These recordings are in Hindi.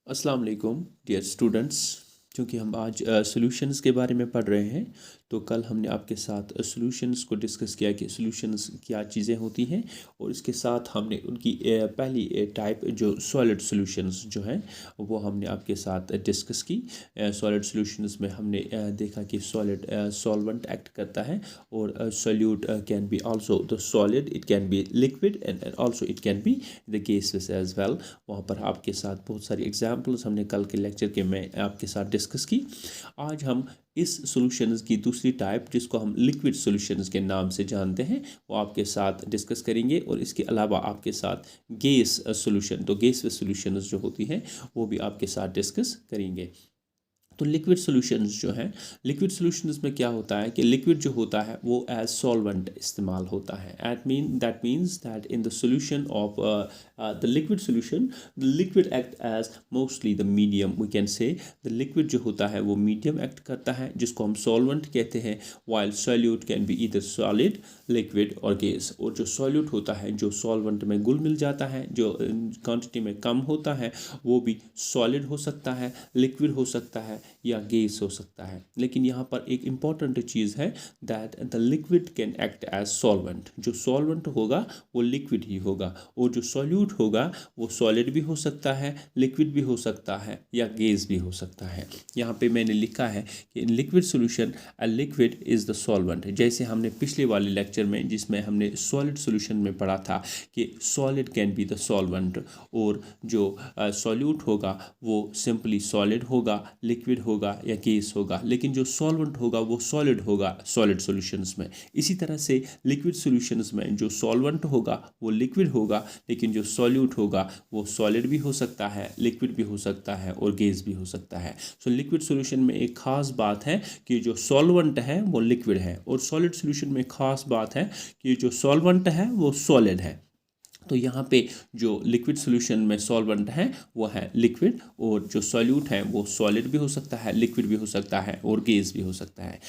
अस्सलाम वालेकुम डियर स्टूडेंट्स। क्योंकि हम आज सॉल्यूशंस के बारे में पढ़ रहे हैं, तो कल हमने आपके साथ सॉल्यूशंस को डिस्कस किया कि सॉल्यूशंस क्या चीज़ें होती हैं, और इसके साथ हमने उनकी पहली टाइप जो सॉलिड सॉल्यूशंस जो हैं वो हमने आपके साथ डिस्कस की। सॉलिड सॉल्यूशंस में हमने देखा कि सॉलिड सॉल्वेंट एक्ट करता है, और solute can be also the solid, it can be liquid and also it can be the gases as well. वहाँ पर आपके साथ बहुत सारी एग्जांपल्स हमने कल के लेक्चर के में आपके साथ डिस्कस की। आज हम इस सॉल्यूशंस की दूसरी टाइप, जिसको हम लिक्विड सॉल्यूशंस के नाम से जानते हैं, वो आपके साथ डिस्कस करेंगे। और इसके अलावा आपके साथ गैस सॉल्यूशन, तो गैस सॉल्यूशंस जो होती हैं वो भी आपके साथ डिस्कस करेंगे। तो लिक्विड सॉल्यूशंस जो हैं, लिक्विड सॉल्यूशंस में क्या होता है कि लिक्विड जो होता है वो एज सॉल्वेंट इस्तेमाल होता है। That means that in the solution of the liquid solution, the liquid act as mostly the medium, we can say the liquid जो होता है वो मीडियम एक्ट करता है, जिसको हम सॉल्वेंट कहते हैं। While solute can be either solid, liquid और गैस। और जो सॉल्यूट होता है, जो सॉल्वेंट में घुल मिल जाता है, जो क्वांटिटी में कम होता है, वो भी सॉलिड हो सकता है, लिक्विड हो सकता है या गैस हो सकता है। लेकिन यहाँ पर एक इम्पॉर्टेंट चीज़ है that the liquid can act as solvent. जो सॉल्वेंट होगा वो लिक्विड ही होगा, और जो सॉल्यूट होगा वो सॉलिड भी हो सकता है, लिक्विड भी हो सकता है या गैस भी हो सकता है। यहाँ पे मैंने लिखा है कि in liquid solution a liquid is the solvent. जैसे हमने पिछले वाले लेक्चर में, जिसमें हमने सॉलिड सोल्यूशन में पढ़ा था कि solid can be the solvent, और जो सॉल्यूट होगा वो सिंपली सॉलिड होगा, लिक्विड होगा या गैस होगा। लेकिन जो सॉल्वेंट होगा वो सॉलिड होगा सॉलिड सॉल्यूशंस में। इसी तरह से लिक्विड सॉल्यूशंस में जो सॉल्वेंट होगा वो लिक्विड होगा, लेकिन जो सॉल्यूट होगा वो सॉलिड भी हो सकता है, लिक्विड भी हो सकता है और गैस भी हो सकता है। सो लिक्विड सॉल्यूशन में एक खास बात है कि जो सॉल्वेंट है वो लिक्विड है, और सॉलिड सॉल्यूशन में खास बात है कि जो सॉल्वेंट है वो सॉलिड है। तो यहाँ पे जो लिक्विड सॉल्यूशन में सॉल्वेंट है वो है लिक्विड, और जो सॉल्यूट है वो सॉलिड भी हो सकता है, लिक्विड भी हो सकता है और गैस भी हो सकता है।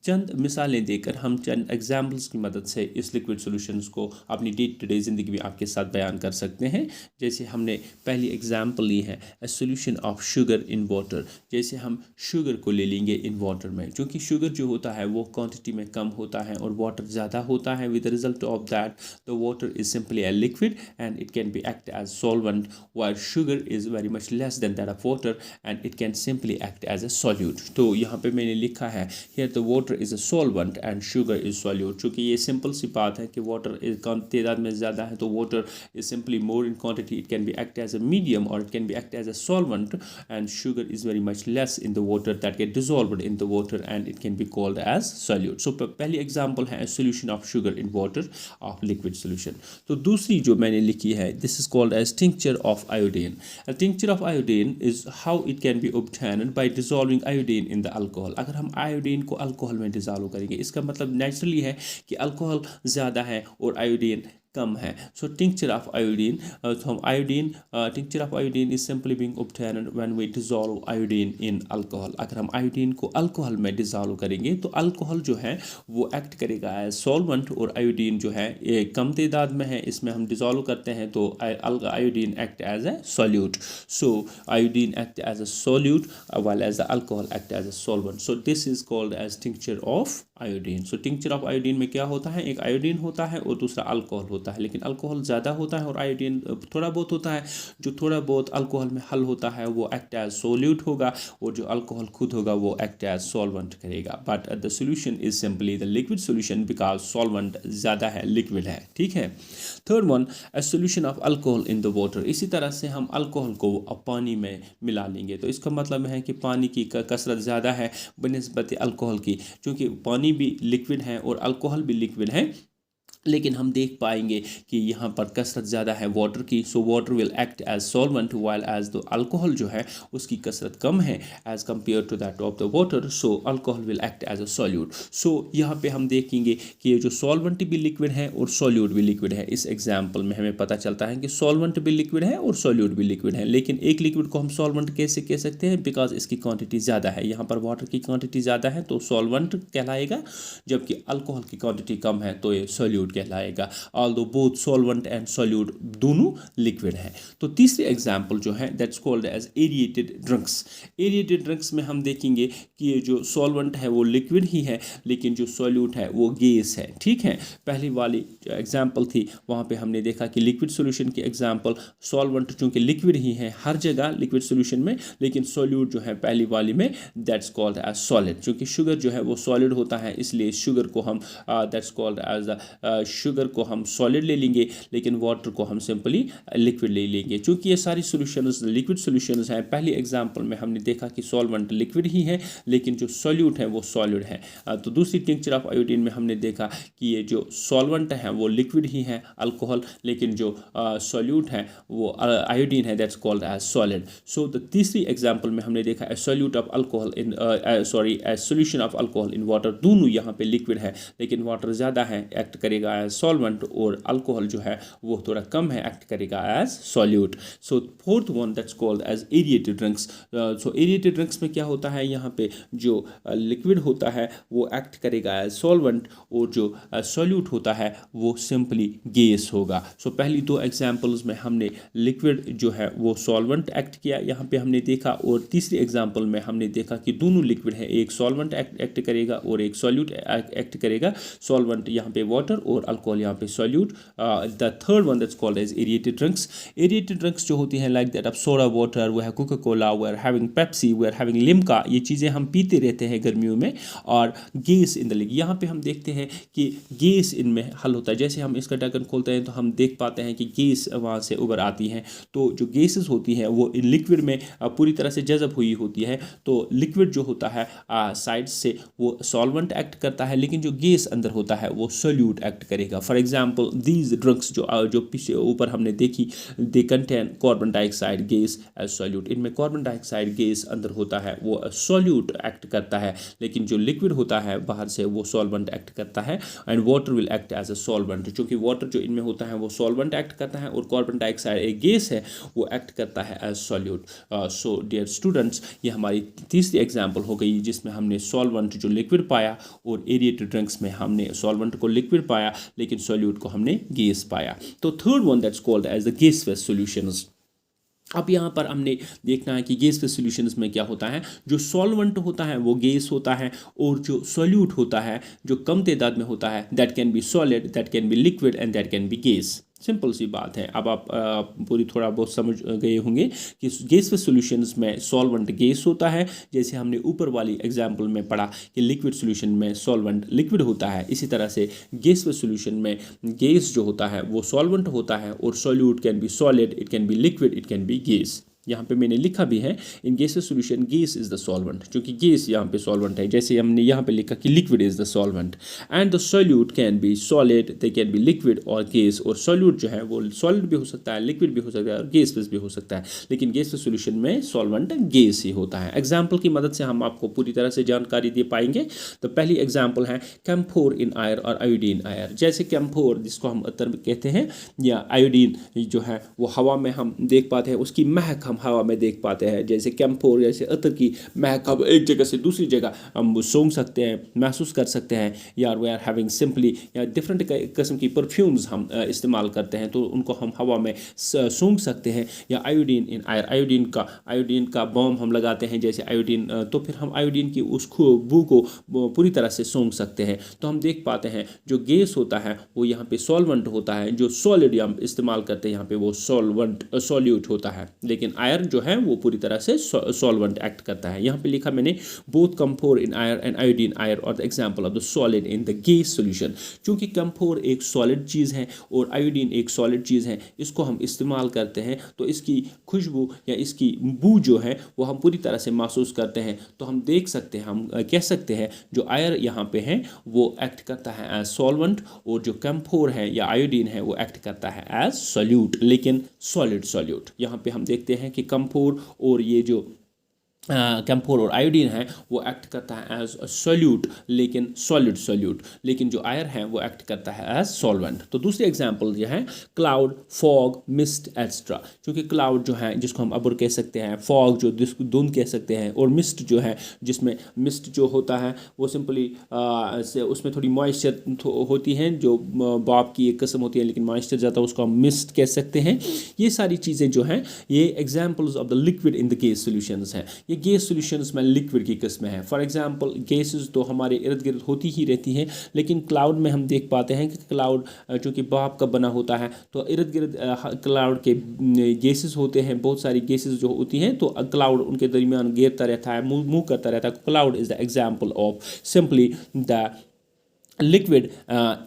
चंद मिसालें देकर, हम चंद एग्जाम्पल्स की मदद से इस लिक्विड सॉल्यूशंस को अपनी डे टू डे ज़िंदगी में आपके साथ बयान कर सकते हैं। जैसे हमने पहली एग्जाम्पल ली है ए solution of sugar in water. जैसे हम शुगर को ले लेंगे इन वाटर में, क्योंकि शुगर जो होता है वो क्वांटिटी में कम होता है और वाटर ज़्यादा होता है। With the result of that the water is simply a liquid and it can be act as solvent, while sugar is very much less than that of water and it can simply act as a solute। तो यहाँ पे मैंने लिखा है here the water is a solvent and sugar is solute। चूँकि ये सिंपल सी बात है कि वाटर तादाद में ज़्यादा है, तो water is simply more in quantity, it can be act as a medium or it can be act as a solvent, and sugar is very much less in the water that get dissolved in the water and it can be called as solute। so पहली एग्जाम्पल है solution of sugar in water of liquid solution। तो दूसरी जो मैंने लिखी है, this is called as tincture of iodine। A tincture of iodine is how it can be obtained by dissolving iodine in the alcohol। अगर हम आयोडीन को अल्कोहल में डिजॉल्व करेंगे, इसका मतलब नेचुरली है कि अल्कोहल ज़्यादा है और आयोडीन कम है। सो टिंक्चर ऑफ आयोडीन, तो हम iodine, tincture of iodine is simply being obtained when we dissolve iodine in alcohol. अगर हम आयोडीन को अल्कोहल में डिजॉल्व करेंगे तो अल्कोहल जो है वो एक्ट करेगा एज सॉल्वेंट, और आयोडीन जो है ये कम तादाद में है, इसमें हम डिजॉल्व करते हैं तो iodine act as a solute. So iodine act as a solute while as the alcohol act as a solvent। so this is called as tincture of iodine. So tincture of iodine में क्या होता है, एक आयोडीन होता है और दूसरा अल्कोहल होता है, लेकिन अल्कोहल ज़्यादा होता है और आयोडीन थोड़ा बहुत होता है। जो थोड़ा बहुत अल्कोहल में हल होता है वो एक्ट एज सोल्यूट होगा, और जो अल्कोहल खुद होगा वो एक्ट एज सॉल्वेंट करेगा। But the solution is simply the liquid solution because solvent ज़्यादा है, लिक्विड है। ठीक है। Third one, a solution of alcohol in the water. इसी तरह से हम अल्कोहल को पानी में मिला लेंगे, तो इसका मतलब है कि पानी की कसरत ज़्यादा है बनिस्बत अल्कोहल की, क्योंकि पानी भी लिक्विड है और अल्कोहल भी लिक्विड है। लेकिन हम देख पाएंगे कि यहाँ पर कसरत ज़्यादा है वाटर की। So water will act as solvent while as the alcohol जो है उसकी कसरत कम है as compare to that of the water. So alcohol will act as a solute. So यहाँ पे हम देखेंगे कि ये जो सॉल्वेंट भी लिक्विड है और सॉल्यूट भी लिक्विड है। इस एग्जाम्पल में हमें पता चलता है कि सॉल्वेंट भी लिक्विड है और सॉल्यूट भी लिक्विड है। लेकिन एक लिक्विड को हम सॉल्वेंट कैसे कह सकते हैं, बिकॉज इसकी क्वांटिटी ज़्यादा है। यहाँ पर वाटर की क्वांटिटी ज़्यादा है तो सॉल्वेंट कहलाएगा, जबकि अल्कोहल की क्वांटिटी कम है तो ये सॉल्यूट सॉल्यूट कहलाएगा, although both solvent and solute दोनों लिक्विड हैं। तो तीसरी एग्जाम्पल जो है that's called as aerated drinks. Aerated drinks में हम देखेंगे कि ये जो सॉल्वेंट है वो लिक्विड ही है, लेकिन जो सॉल्यूट है वो गैस है। ठीक है, पहली वाली एग्जाम्पल थी वहाँ पे हमने देखा कि लिक्विड सॉल्यूशन की एग्जाम्पल, सॉल्वेंट चूँकि लिक्विड ही है हर जगह लिक्विड सॉल्यूशन में, लेकिन सॉल्यूट जो है पहली वाली में दैट्स कॉल्ड एज सॉलिड। चूँकि शुगर जो है वो सॉलिड होता है, इसलिए शुगर को हम दैट्स कॉल्ड एज शुगर को हम सॉलिड ले लेंगे, लेकिन वाटर को हम सिंपली लिक्विड ले लेंगे। चूँकि ये सारी सॉल्यूशंस लिक्विड सॉल्यूशंस हैं, पहली एग्जाम्पल में हमने देखा कि सॉल्वेंट लिक्विड ही है, लेकिन जो सॉल्यूट है वो सॉलिड है। तो दूसरी टिंक्चर ऑफ आयोडीन में हमने देखा कि ये जो सॉल्वेंट है वो लिक्विड ही है अल्कोहल, लेकिन जो सॉल्यूट है वो आयोडीन है, that's called as solid. So the तीसरी एग्जाम्पल में हमने देखा a solute of alcohol in a solution of alcohol in water, दोनों यहाँ पे लिक्विड है, लेकिन वाटर ज़्यादा है एक्ट करेगा एज सॉल्वेंट, और अल्कोहल जो है वो थोड़ा कम है एक्ट करेगा as solute. So fourth one that's called as aerated drinks. सो एरिएटेड ड्रिंक्स में क्या होता है, यहाँ पे जो लिक्विड होता है वो एक्ट करेगा एज सॉल्वेंट, और जो सॉल्यूट होता है वो सिंपली गैस होगा। सो पहली दो एग्जांपल्स में हमने लिक्विड जो है वो सॉल्वेंट एक्ट किया, यहाँ पे हमने देखा, और तीसरी एग्जांपल में हमने देखा कि दोनों लिक्विड है, एक सॉल्वेंट एक्ट करेगा और एक सॉल्यूट एक्ट करेगा, सॉल्वेंट यहाँ पे वाटर और अल्कोहल यहाँ पे solute. The third one that's called as aerated drinks. Aerated drinks जो होती हैं like that of soda water, वो है Coca Cola, we are having Pepsi, we are having Limca, ये चीज़ें हम पीते रहते हैं गर्मियों में, और गैस इन द लिक्विड, यहाँ पे हम देखते हैं कि गैस इनमें हल होता है। जैसे हम इसका ढक्कन खोलते हैं तो हम देख पाते हैं कि गैस वहाँ से उभर आती है, तो जो गैसेस होती हैं वो इन लिक्विड में पूरी तरह से जज़ब हुई होती है। तो लिक्विड जो होता है साइड से वो सॉल्वेंट एक्ट करता है, लेकिन जो गैस अंदर होता है वो सॉल्यूट एक्ट करेगा। फॉर एग्जांपल दीज ड्रिंक्स जो पीछे ऊपर हमने देखी, they contain carbon dioxide gas as solute, इनमें कार्बन डाइऑक्साइड गैस अंदर होता है वो सॉल्यूट एक्ट करता है, लेकिन जो लिक्विड होता है बाहर से वो सॉल्वेंट एक्ट करता है, and water will act as a solvent. चूँकि वाटर जो इनमें होता है वो सॉल्वेंट एक्ट करता है, और कार्बन डाइऑक्साइड एक गैस है वो एक्ट करता है as solute. So dear students, ये हमारी तीसरी एग्जाम्पल हो गई जिसमें हमने सॉल्वेंट जो लिक्विड पाया, और एरिएटेड ड्रिंक्स में हमने सॉल्वेंट को लिक्विड पाया, लेकिन सॉल्यूट को हमने गैस पाया। तो third one that's called as the gas phase solutions. अब यहाँ पर हमने देखना है कि गैस फेज सॉल्यूशंस में क्या होता है, जो सॉल्वेंट होता है वो गैस होता है, और जो सॉल्यूट होता है जो कम तादाद में होता है that can be solid, that can be liquid and that can be gas. Simple सी बात है। अब आप पूरी थोड़ा बहुत समझ गए होंगे कि गैस फेज सॉल्यूशंस में सॉल्वेंट गैस होता है, जैसे हमने ऊपर वाली एग्जांपल में पढ़ा कि लिक्विड सॉल्यूशन में सॉल्वेंट लिक्विड होता है, इसी तरह से गैस फेज सॉल्यूशन में गैस जो होता है वो सॉल्वेंट होता है, और solute can be solid, it can be liquid, it can be gas. यहाँ पे मैंने लिखा भी है in gases solution gas is the solvent, क्योंकि गैस यहाँ पे सॉल्वेंट है, जैसे हमने यहाँ पे लिखा कि liquid is the solvent, and the solute can be solid, they can be liquid और गैस। और सॉल्यूट जो है वो सॉलिड भी हो सकता है, लिक्विड भी हो सकता है, और गैस भी हो सकता है, लेकिन गैस सॉल्यूशन में सॉल्वेंट गैस ही होता है। एग्जाम्पल की मदद से हम आपको पूरी तरह से जानकारी दे पाएंगे। तो पहली एग्जाम्पल है कैम्फोर इन आयर और आयोडीन आयर। जैसे कैम्फोर जिसको हम अतर कहते हैं, या आयोडीन जो है वो हवा में हम देख पाते हैं, उसकी महक हम हवा में देख पाते हैं। जैसे कैम्फोर जैसे अतर की महक हम एक जगह से दूसरी जगह हम सूंघ सकते हैं, महसूस कर सकते हैं, या वी आर हैविंग सिंपली, या डिफरेंट किस्म की परफ्यूम्स हम इस्तेमाल करते हैं तो उनको हम हवा में सूंघ सकते हैं। या आयोडीन इन आयर, आयोडीन का बॉम्ब हम लगाते हैं जैसे आयोडीन, तो फिर हम आयोडीन की उस खुशबू को पूरी तरह से सूंघ सकते हैं। तो हम देख पाते हैं जो गैस होता है वो यहाँ पे सॉल्वेंट होता है, जो सॉलिड हम इस्तेमाल करते हैं यहाँ पे वो सॉल्यूट होता है, लेकिन आयर जो है वो पूरी तरह से सॉल्वेंट एक्ट करता है। यहाँ पे लिखा मैंने both camphor in air and iodine air और the example of the solid in the gas solution. चूंकि कैम्फोर एक सॉलिड चीज़ है और आयोडीन एक सॉलिड चीज़ है, इसको हम इस्तेमाल करते हैं तो इसकी खुशबू या इसकी बू जो है वो हम पूरी तरह से महसूस करते हैं। तो हम देख सकते हैं, हम कह सकते हैं जो आयर यहाँ पे है वो एक्ट करता है एज सॉल्वेंट, और जो कैम्फोर है या आयोडीन है वो एक्ट करता है एज सॉल्यूट, लेकिन सॉलिड सॉल्यूट। यहाँ पे हम देखते हैं कि कैम्फोर और ये जो कैम्फोर और आयोडीन है वो एक्ट करता है एज सोल्यूट, लेकिन सॉलिड सोल्यूट, लेकिन जो आयर है वो एक्ट करता है एज सॉल्वेंट। तो दूसरी एग्जांपल जो है क्लाउड, फॉग, मिस्ट एक्स्ट्रा। क्योंकि क्लाउड जो है जिसको हम अब्र कह सकते हैं, फॉग जो धुंध कह सकते हैं, और मिस्ट जो है जिसमें मिस्ट जो होता है वो सिंपली से उसमें थोड़ी मॉइस्चर होती है जो भाप की एक किस्म होती है, लेकिन मॉइस्चर ज़्यादा उसको हम मिस्ट कह सकते हैं। ये सारी चीज़ें जो हैं ये examples of the liquid in the gas solutions हैं। ये गैस सॉल्यूशंस में लिक्विड की किस्में हैं। फॉर एग्जांपल गैसेस तो हमारे इर्द गिर्द होती ही रहती हैं, लेकिन क्लाउड में हम देख पाते हैं कि क्लाउड चूँकि भाप का बना होता है तो इर्द गिर्द क्लाउड के गैसेस होते हैं, बहुत सारी गैसेस जो होती हैं, तो क्लाउड उनके दरमियान घेरता रहता है, मूव करता रहता है। Cloud is the example of simply the liquid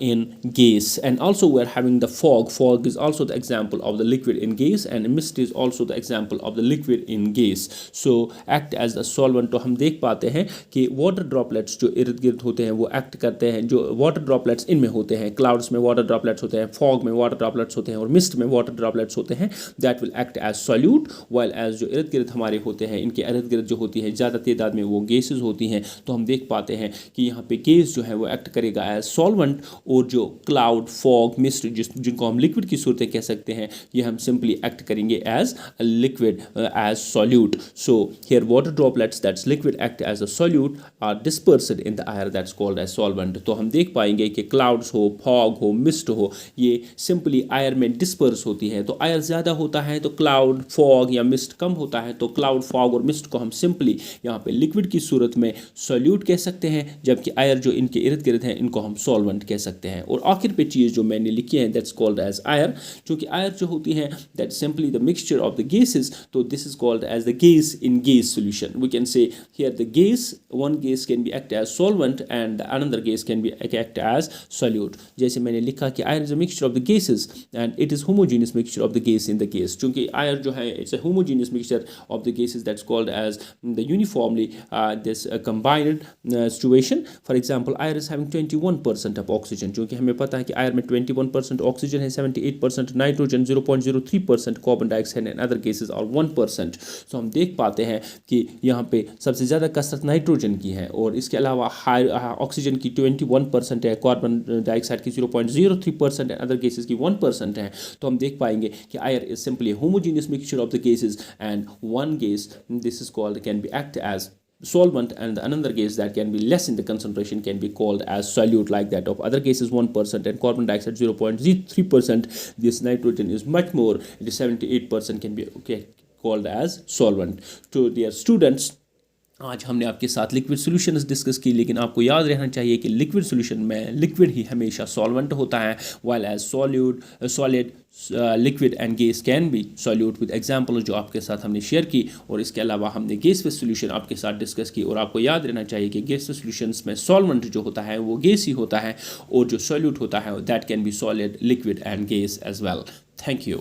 in gas. And also we're having the fog is also the example of the liquid in gas, and mist is also the example of the liquid in gas, so act as a solvent. तो हम देख पाते हैं कि water droplets जो इर्द गिर्द होते हैं वो act करते हैं, जो water droplets इनमें होते हैं, clouds में water droplets होते हैं, fog में water droplets होते हैं, और mist में water droplets होते हैं, that will act as solute, while as जो इर्द गिर्द हमारे होते हैं इनके इर्द गिर्द जो होती है ज़्यादा तादाद में वो गैसेज होती हैं। तो हम देख पाते हैं कि यहाँ पे गैस जो है वो एक्ट करेगा एज सॉल्वेंट, और जो क्लाउड, फॉग, मिस्ट जिनको हम लिक्विड की सूरतें कह सकते हैं ये हम सिंपली एक्ट करेंगे as a liquid, as solute. So here water droplets that's liquid act as a solute are dispersed in the air that's called as solvent. तो हम देख पाएंगे कि क्लाउड्स हो, फॉग हो, मिस्ट हो, ये सिंपली आयर में डिस्पर्स होती है। तो आयर ज़्यादा होता है तो क्लाउड, फॉग या मिस्ट कम होता है, तो क्लाउड, फॉग और मिस्ट को हम सिंपली यहाँ पे लिक्विड की सूरत में सॉल्यूट कह सकते हैं, जबकि आयर जो इनके इर्द गिर्द हैं इनको हम सॉल्वेंट कह सकते हैं। और आखिर पे चीज़ जो मैंने लिखी है दैट्स कॉल्ड एज आयर, क्योंकि आयर जो होती है that simply the mixture of the gases, तो this is called as the gas in gas solution. We can say here the gas, one gas can be act as solvent and the another gas can be act as solute. जैसे मैंने लिखा कि air is a mixture of the gases and it is homogeneous mixture of the gas in the gas. क्योंकि आयर जो है it's a homogeneous mixture of the gases that's called as the uniformly this combined situation. For example air is having 21% of oxygen, क्योंकि हमें पता है कि आयर में 21% ऑक्सीजन है, 78% nitrogen, 0.03% carbon dioxide and other gases और 1%। तो हम देख पाते हैं कि यहाँ पे सबसे ज़्यादा कसरत नाइट्रोजन की है, और इसके अलावा ऑक्सीजन की 21% है, कार्बन डाइऑक्साइड की 0.03% एंड अदर गैसेस की 1% है। तो हम देख पाएंगे कि air is simply homogeneous mixture of the gases and one gas this is called can be act as solvent, and another gas that can be less in the concentration can be called as solute, like that of other gases 1% and carbon dioxide 0.03%. This nitrogen is much more, it is 78%, can be called as solvent. To dear students, आज हमने आपके साथ लिक्विड सॉल्यूशंस डिस्कस की, लेकिन आपको याद रहना चाहिए कि लिक्विड सॉल्यूशन में लिक्विड ही हमेशा सॉल्वेंट होता है, while as solid liquid and gas can B solute with example जो आपके साथ हमने शेयर की। और इसके अलावा हमने गैस बेस्ड सॉल्यूशन आपके साथ डिस्कस की, और आपको याद रहना चाहिए कि गैस बेस्ड सॉल्यूशंस में सॉल्वेंट जो होता है वो गैस ही होता है, और जो सॉल्यूट होता है that can be solid, liquid and gas as well. Thank you.